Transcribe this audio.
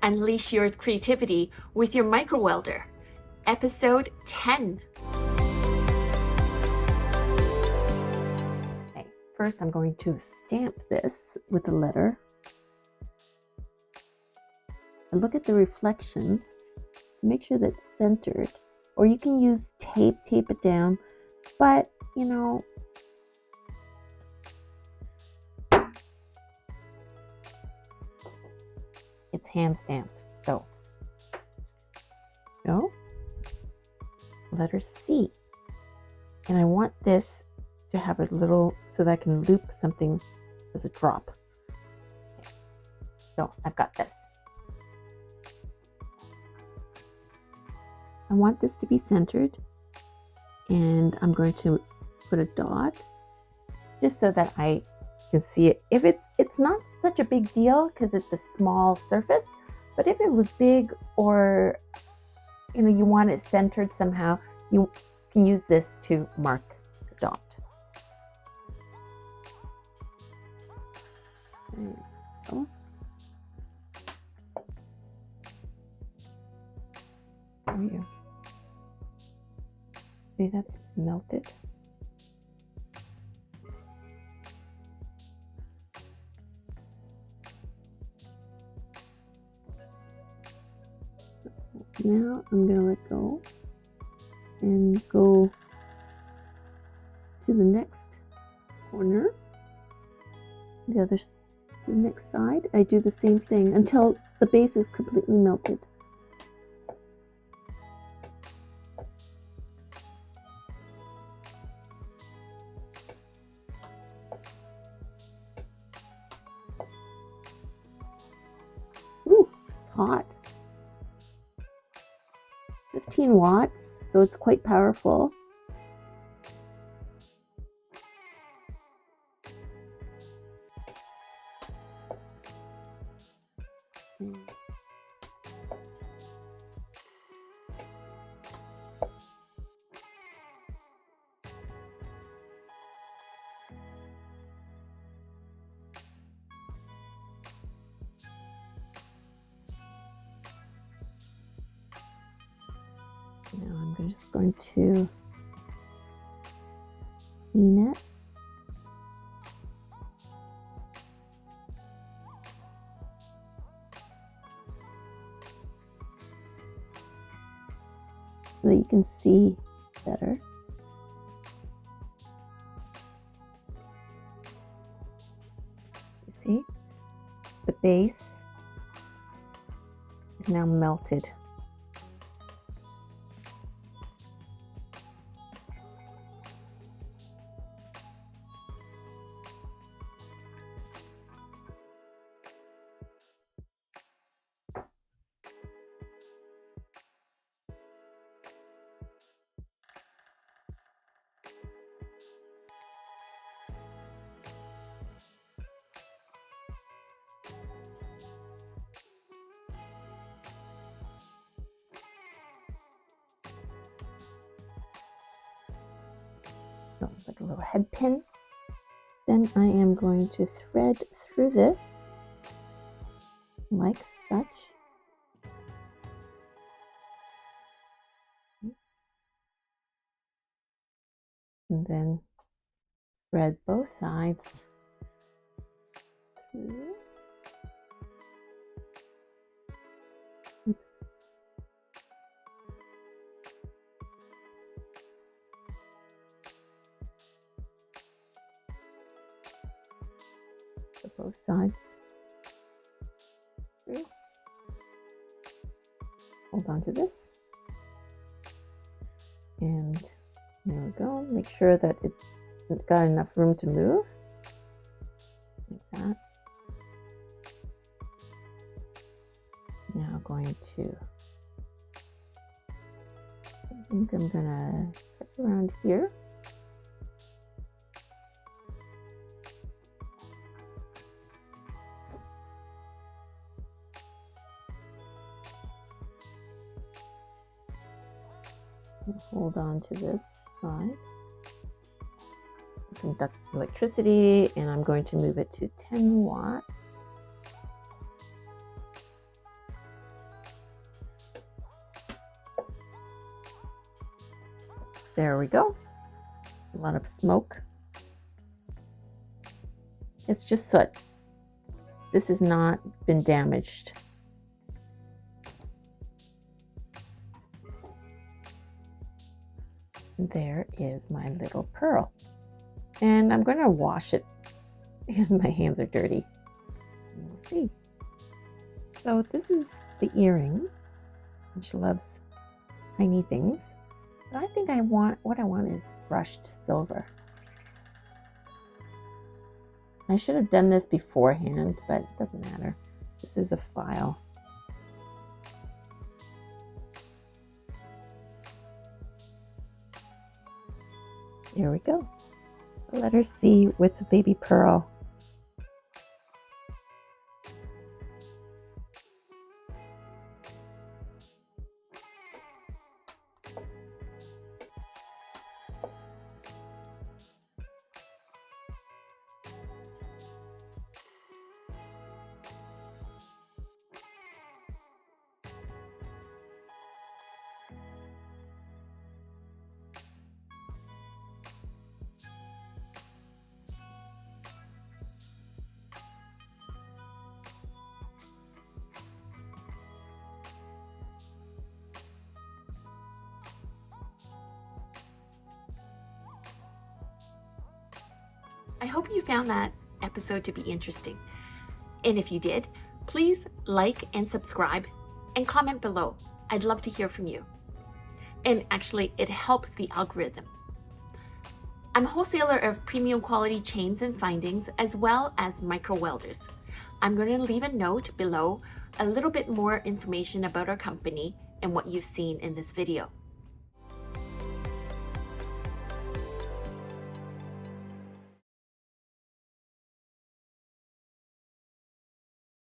Unleash your creativity with your micro welder. Episode 10. Okay, first I'm going to stamp this with the letter. And look at the reflection. Make sure that's centered. Or you can use tape it down. But, you know, it's hand stamped. So, letter C. And I want this to have a little, so that I can loop something as a drop. Okay. So I've got this. I want this to be centered, and I'm going to put a dot just so that I can see it. If it's not such a big deal because it's a small surface, but if it was big, or you want it centered somehow, you can use this to mark the dot. There we go. There you go. See, that's melted. Now I'm going to let go and go to the next corner, the next side. I do the same thing until the base is completely melted. Ooh, it's hot. 15 watts, so it's quite powerful. Now I'm just going to clean it. So that you can see better. You see? The base is now melted. Like a little head pin. Then I am going to thread through this like such. And then thread both sides through. Both sides. Hold on to this, and there we go. Make sure that it's got enough room to move, like that. Now going to, I think I'm gonna cut around here. Hold on to this side. Conduct electricity, and I'm going to move it to 10 watts. There we go. A lot of smoke. It's just soot. This has not been damaged. There is my little pearl. And I'm going to wash it because my hands are dirty. We'll see. So this is the earring. And she loves tiny things. But I think what I want is brushed silver. I should have done this beforehand, but it doesn't matter. This is a file. Here we go. Letter C with a baby pearl. I hope you found that episode to be interesting. And if you did, please like and subscribe and comment below. I'd love to hear from you. And actually, it helps the algorithm. I'm a wholesaler of premium quality chains and findings, as well as micro welders. I'm going to leave a note below, a little bit more information about our company and what you've seen in this video.